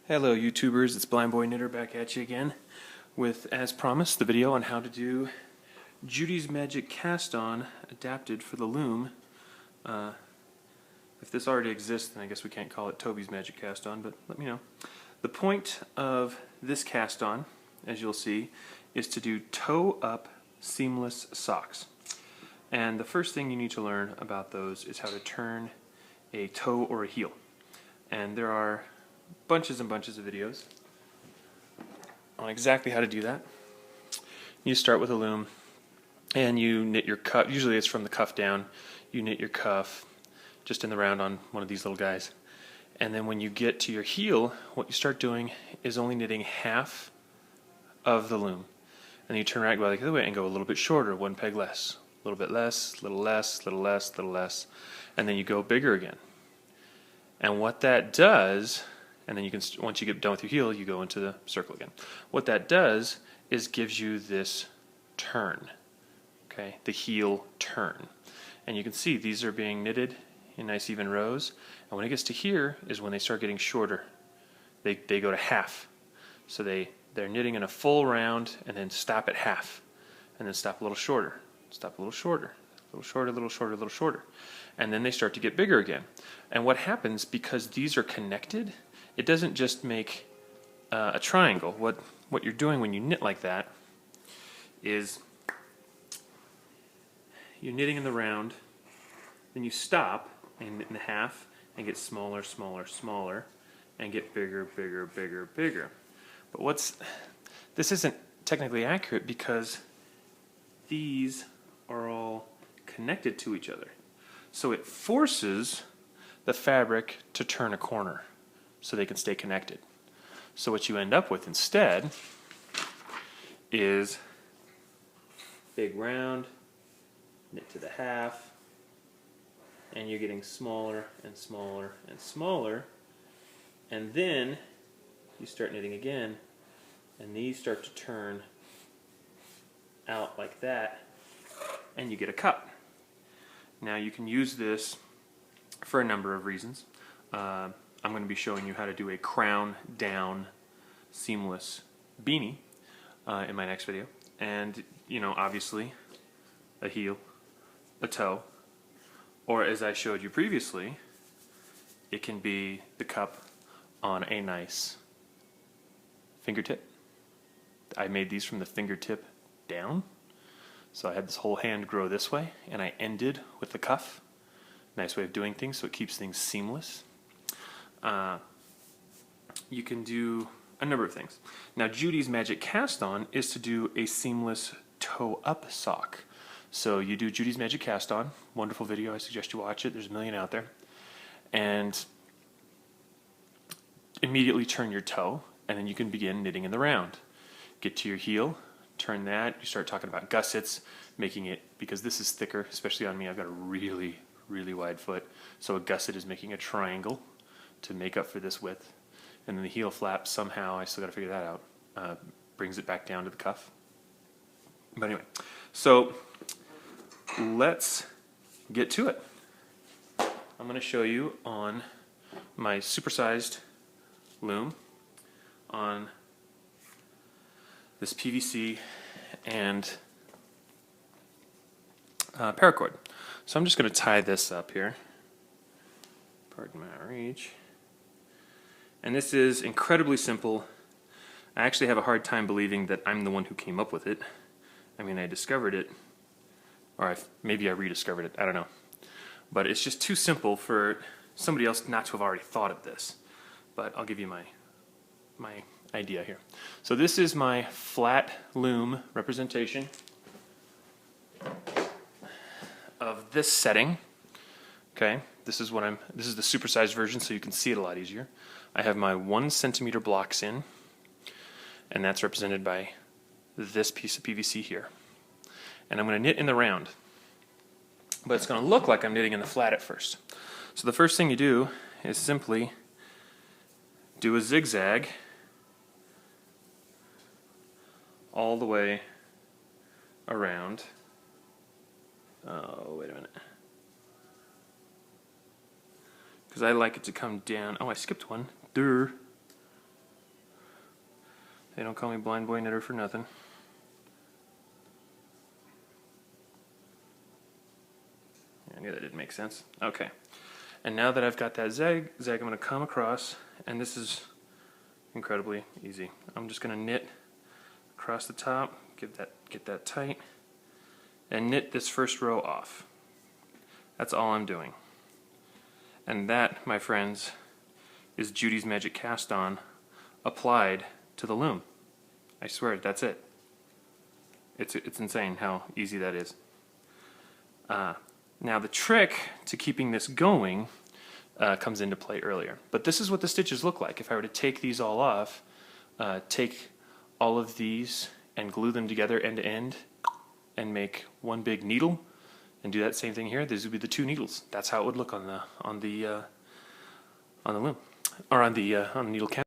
Hello YouTubers, it's Blind Boy Knitter back at you again with, as promised, the video on how to do Judy's Magic Cast-On adapted for the loom. If this already exists, then I guess we can't call it Toby's Magic Cast-On, but let me know. The point of this cast-on, as you'll see, is to do toe-up seamless socks. And the first thing you need to learn about those is how to turn a toe or a heel. And there are bunches and bunches of videos on exactly how to do that. You start with a loom and you knit your cuff. Usually it's from the cuff down. You knit your cuff just in the round on one of these little guys. And then when you get to your heel, what you start doing is only knitting half of the loom. And you turn around, go the other way and go a little bit shorter, one peg less, a little bit less, little less, little less, little less, and then you go bigger again. And what that does, and then you can, once you get done with your heel, you go into the circle again. What that does is gives you this turn, okay, the heel turn. And you can see these are being knitted in nice even rows. And when it gets to here is when they start getting shorter. They go to half. So they're knitting in a full round and then stop at half. And then stop a little shorter, stop a little shorter, a little shorter, a little shorter, a little shorter. And then they start to get bigger again. And what happens, because these are connected, it doesn't just make a triangle. What you're doing when you knit like that is you're knitting in the round, then you stop and knit in the half and get smaller, smaller, smaller, and get bigger, bigger, bigger, bigger. But this isn't technically accurate because these are all connected to each other. So it forces the fabric to turn a corner so they can stay connected. So what you end up with instead is big round, knit to the half, and you're getting smaller and smaller and smaller, and then you start knitting again, and these start to turn out like that, and you get a cup. Now you can use this for a number of reasons. I'm going to be showing you how to do a crown down seamless beanie in my next video. And, you know, obviously a heel, a toe, or as I showed you previously, it can be the cup on a nice fingertip. I made these from the fingertip down. So I had this whole hand grow this way, and I ended with the cuff. Nice way of doing things, so it keeps things seamless. You can do a number of things. Now Judy's Magic Cast-On is to do a seamless toe-up sock. So you do Judy's Magic Cast-On, wonderful video, I suggest you watch it, there's a million out there. And immediately turn your toe, and then you can begin knitting in the round. Get to your heel, turn that, you start talking about gussets, making it, because this is thicker, especially on me, I've got a really, really wide foot, so a gusset is making a triangle to make up for this width. And then the heel flap, somehow, I still got to figure that out, brings it back down to the cuff. But anyway, so let's get to it. I'm going to show you on my supersized loom on this PVC and paracord. So I'm just going to tie this up here. Pardon my reach. And this is incredibly simple. I actually have a hard time believing that I'm the one who came up with it. I mean, I discovered it, or maybe I rediscovered it, I don't know. But it's just too simple for somebody else not to have already thought of this. But I'll give you my idea here. So this is my flat loom representation of this setting. Okay, this is the supersized version, so you can see it a lot easier. I have my 1 centimeter blocks in, and that's represented by this piece of PVC here. And I'm going to knit in the round, but it's going to look like I'm knitting in the flat at first. So the first thing you do is simply do a zigzag all the way around. Oh, wait a minute. Because I like it to come down. Oh, I skipped one. Durr. They don't call me blind boy knitter for nothing. I knew that didn't make sense. Okay. And now that I've got that zag, I'm going to come across, and this is incredibly easy. I'm just going to knit across the top, get that tight, and knit this first row off. That's all I'm doing. And that, my friends, is Judy's Magic Cast On applied to the loom. I swear, that's it. It's insane how easy that is. Now the trick to keeping this going comes into play earlier. But this is what the stitches look like. If I were to take these all off, take all of these and glue them together end to end and make one big needle, and do that same thing here, these would be the two needles. That's how it would look on the loom, or on the needle cast.